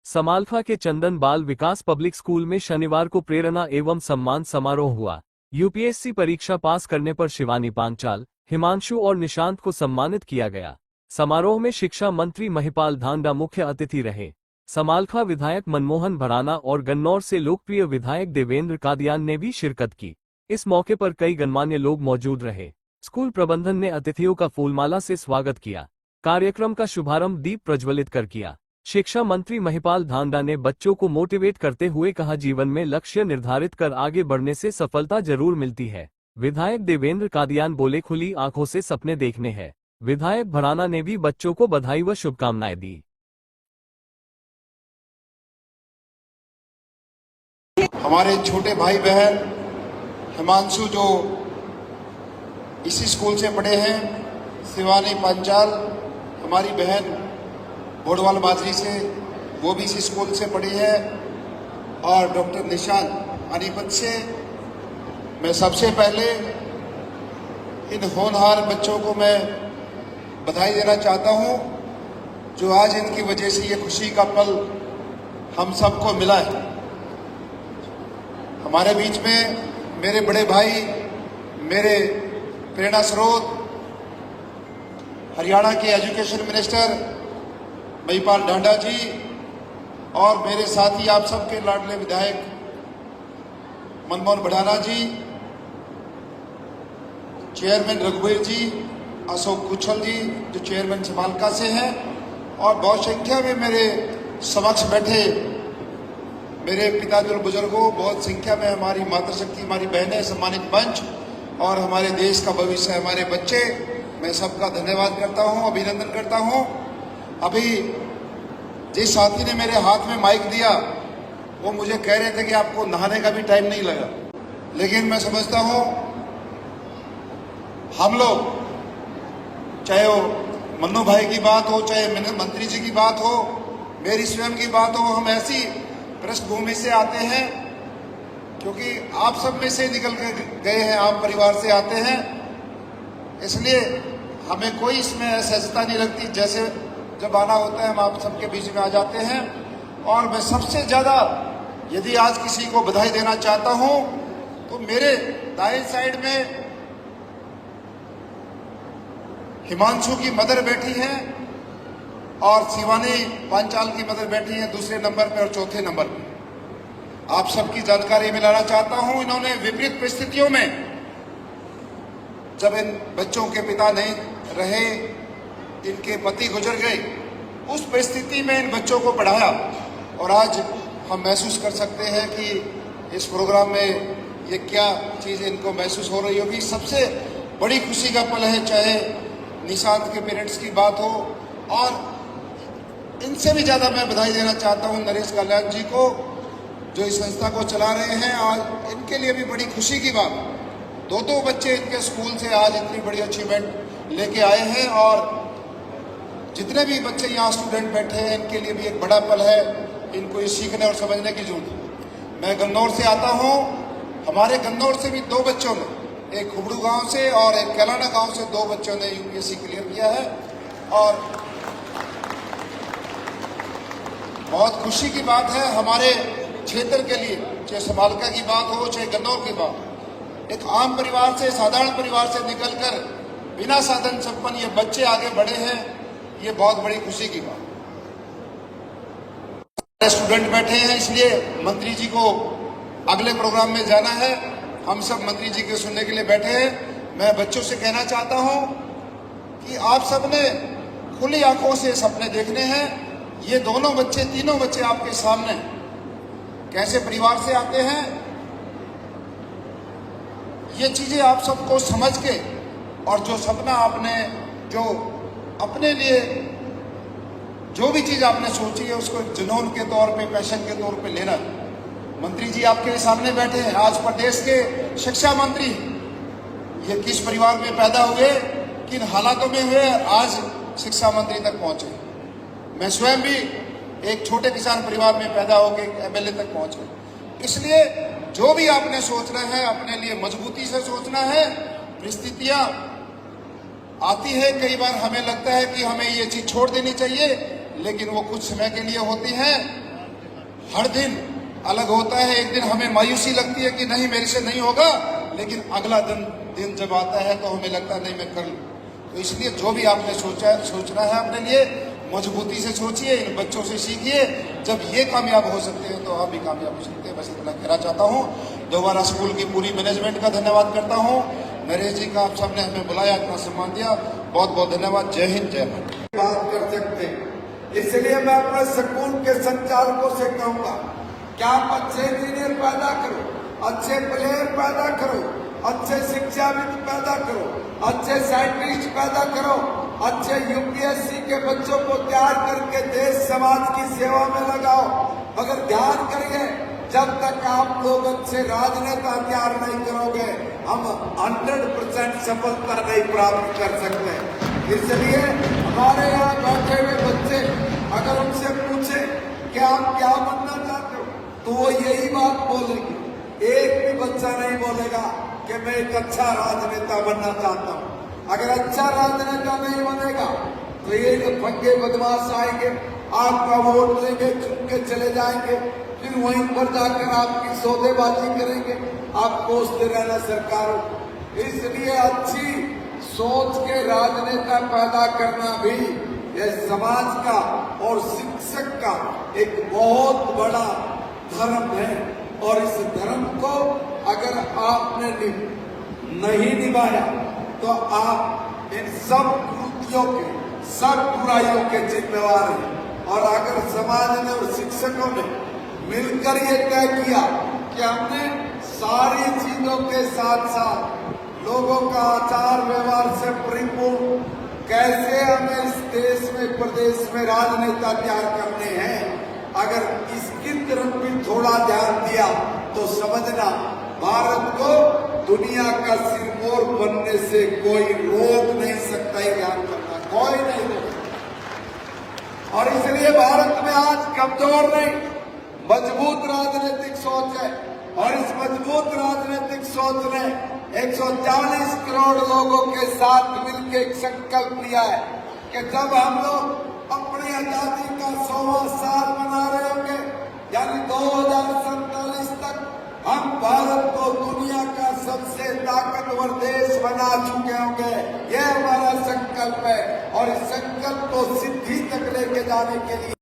समालखा के चंदन बाल विकास public school में शनिवार को प्रेरणा एवं सम्मान समारोह हुआ। यूपीएससी परीक्षा पास करने पर शिवानी पांचाल, हिमांशु और निशांत को सम्मानित किया गया। समारोह में शिक्षा मंत्री महिपाल ढांडा मुख्य अतिथि रहे। समालखा विधायक मनमोहन भराना और गन्नौर से लोकप्रिय विधायक देवेंद्र कादियान ने भी शिरकत की। इस मौके पर कई गणमान्य लोग मौजूद रहे। स्कूल प्रबंधन ने अतिथियों का फूलमाला से स्वागत किया। कार्यक्रम का शुभारंभ दीप प्रज्वलित कर किया। शिक्षा मंत्री महिपाल ढांडा ने बच्चों को मोटिवेट करते हुए कहा, जीवन में लक्ष्य निर्धारित कर आगे बढ़ने से सफलता जरूर मिलती है। विधायक देवेंद्र कादियान बोले, खुली आंखों से सपने देखने हैं। विधायक भराना ने भी बच्चों को बधाई व शुभकामनाएं दी। हमारे छोटे भाई बहन हिमांशु जो इसी स्कूल से पढ़े हैं, शिवानी पांचाल हमारी बहन बोडवाल माजरी से, वो भी इसी स्कूल से पढ़ी है, और डॉक्टर निशांत अनीपत से। मैं सबसे पहले इन होनहार बच्चों को मैं बधाई देना चाहता हूं, जो आज इनकी वजह से ये खुशी का पल हम सबको मिला है। हमारे बीच में मेरे बड़े भाई, मेरे प्रेरणा स्रोत, हरियाणा के एजुकेशन मिनिस्टर महिपाल ढांडा जी, और मेरे साथी आप सबके लाडले विधायक मनमोहन भराना जी, चेयरमैन रघुवीर जी, अशोक कुशल जी जो चेयरमैन समालखा से हैं, और बहुत संख्या में मेरे समक्ष बैठे मेरे पिताजी बुजुर्गों, बहुत संख्या में हमारी मातृशक्ति, हमारी बहनें, सम्मानित मंच और हमारे देश का भविष्य, हमारे बच्चे, मैं सबका धन्यवाद करता हूं, अभिनंदन करता हूं। अभी जिस साथी ने मेरे हाथ में माइक दिया, वो मुझे कह रहे थे कि आपको नहाने का भी टाइम नहीं लगा, लेकिन मैं समझता हूं हम लोग, चाहे वो मन्नू भाई की बात हो, चाहे मंत्री जी की बात हो, मेरी स्वयं की बात हो, हम ऐसी पृष्ठभूमि से आते हैं क्योंकि आप सब में से निकल के गए हैं, आप परिवार से आते हैं, इसलिए हमें कोई इसमें असहजता नहीं लगती। जैसे जब आना होता है हम आप सबके बीच में आ जाते हैं। और मैं सबसे ज्यादा यदि आज किसी को बधाई देना चाहता हूं तो मेरे दाएं साइड में हिमांशु की मदर बैठी हैं और शिवानी पांचाल की मदर बैठी हैं दूसरे नंबर पे और चौथे नंबर पे। आप सबकी जानकारी में लाना चाहता हूं, इन्होंने विपरीत परिस्थितियों में, जब इन बच्चों के पिता नहीं रहे, इनके पति गुजर गए, उस परिस्थिति में इन बच्चों को पढ़ाया, और आज हम महसूस कर सकते हैं कि इस प्रोग्राम में ये क्या चीज़ इनको महसूस हो रही होगी। सबसे बड़ी खुशी का पल है, चाहे निशांत के पेरेंट्स की बात हो, और इनसे भी ज़्यादा मैं बधाई देना चाहता हूँ नरेश कल्याण जी को, जो इस संस्था को चला रहे हैं। और इनके लिए भी बड़ी खुशी की बात, दो बच्चे इनके स्कूल से आज इतनी बड़ी अचीवमेंट लेके आए हैं, और जितने भी बच्चे यहाँ स्टूडेंट बैठे हैं, इनके लिए भी एक बड़ा पल है, इनको ये सीखने और समझने की जरूरत है। मैं गन्नौर से आता हूँ, हमारे गन्नौर से भी दो बच्चों ने, एक खुबड़ू गांव से और एक कैलाना गांव से, दो बच्चों ने यूपीएससी क्लियर किया है, और बहुत खुशी की बात है हमारे क्षेत्र के लिए, चाहे समालखा की बात हो, चाहे गन्नौर की बात। एक आम परिवार से, साधारण परिवार से निकलकर बिना साधन संपन्न ये बच्चे आगे बढ़े हैं, ये बहुत बड़ी खुशी की बात। स्टूडेंट बैठे हैं, इसलिए मंत्री जी को अगले प्रोग्राम में जाना है, हम सब मंत्री जी के सुनने के लिए बैठे हैं। मैं बच्चों से कहना चाहता हूं कि आप सबने खुली आंखों से सपने देखने हैं। ये दोनों बच्चे, तीनों बच्चे आपके सामने कैसे परिवार से आते हैं, ये चीजें आप सबको समझ के, और जो सपना आपने, जो अपने लिए जो भी चीज आपने सोची है, उसको जुनून के तौर पे, पैशन के तौर पे लेना। मंत्री जी आपके सामने बैठे हैं, आज प्रदेश के शिक्षा मंत्री, ये किस परिवार में पैदा हुए, किन हालातों में हुए, आज शिक्षा मंत्री तक पहुंचे। मैं स्वयं भी एक छोटे किसान परिवार में पैदा होकर एमएलए तक पहुंचे। इसलिए जो भी आपने सोचना है, अपने लिए मजबूती से सोचना है। परिस्थितियां आती है, कई बार हमें लगता है कि हमें ये चीज छोड़ देनी चाहिए, लेकिन वो कुछ समय के लिए होती है। हर दिन अलग होता है। एक दिन हमें मायूसी लगती है कि नहीं मेरे से नहीं होगा, लेकिन अगला दिन जब आता है तो हमें लगता है नहीं मैं कर लूं। तो इसलिए जो भी आपने सोचना है अपने लिए मजबूती से सोचिए, इन बच्चों से सीखिए। जब ये कामयाब हो सकते हैं तो आप भी कामयाब हो सकते हैं। बस इतना कहना चाहता हूँ। दोबारा स्कूल की पूरी मैनेजमेंट का धन्यवाद करता हूँ। नरेश जी का आप सबने हमें बुलाया, इतना सम्मान दिया, बहुत बहुत धन्यवाद। जय हिंद, जय भारत। बात कर सकते हैं, इसलिए मैं अपने स्कूल के संचालकों से कहूंगा कि आप अच्छे इंजीनियर पैदा करो, अच्छे प्लेयर पैदा करो, अच्छे शिक्षाविद पैदा करो, अच्छे साइंटिस्ट पैदा करो, अच्छे यूपीएससी के बच्चों को तैयार करके देश समाज की सेवा में लगाओ। मगर ध्यान करिए, जब तक आप लोग अच्छे राजनेता तैयार नहीं करोगे, हम 100% सफलता नहीं प्राप्त कर सकते। इसलिए हमारे यहाँ बैठे हुए बच्चे अगर उनसे पूछे कि आप क्या बनना चाहते हो, तो वो यही बात बोलेंगे। एक भी बच्चा नहीं बोलेगा कि मैं एक अच्छा राजनेता बनना चाहता हूँ। अगर अच्छा राजनेता नहीं बनेगा तो ये जो फंगे बदमाश आएंगे, आपका वोट लेंगे, चुन के चले जाएंगे, फिर वहीं पर जाकर आपकी सौदेबाजी करेंगे, आप कोसते रहना सरकारों। इसलिए अच्छी सोच के राजनेता पैदा करना भी यह समाज का और शिक्षक का एक बहुत बड़ा धर्म है। और इस धर्म को अगर आपने नहीं निभाया तो आप इन सब कृतियों के, सब बुराइयों के जिम्मेवार हैं। और अगर समाज ने और शिक्षकों ने मिलकर ये तय किया कि हमने सारी चीजों के साथ साथ लोगों का आचार व्यवहार से परिपूर्ण कैसे हमें इस देश में, प्रदेश में राजनेता तैयार करने हैं, अगर इसकी तरफ भी थोड़ा ध्यान दिया तो समझना भारत को दुनिया का सिरमौर बनने से कोई रोक नहीं सकता। ये ध्यान रखना, कोई नहीं रोक सकता। और इसलिए भारत में आज कमजोर नहीं, मजबूत राजनीतिक सोच है। और इस मजबूत राजनीतिक सोच ने 140 करोड़ लोगों के साथ मिलकर एक संकल्प लिया है कि जब हम लोग अपनी आजादी का 100वां साल मना रहे होंगे, यानी 2047 तक हम भारत को दुनिया का सबसे ताकतवर देश बना चुके होंगे। यह हमारा संकल्प है। और इस संकल्प को सिद्धि तक लेके जाने के लिए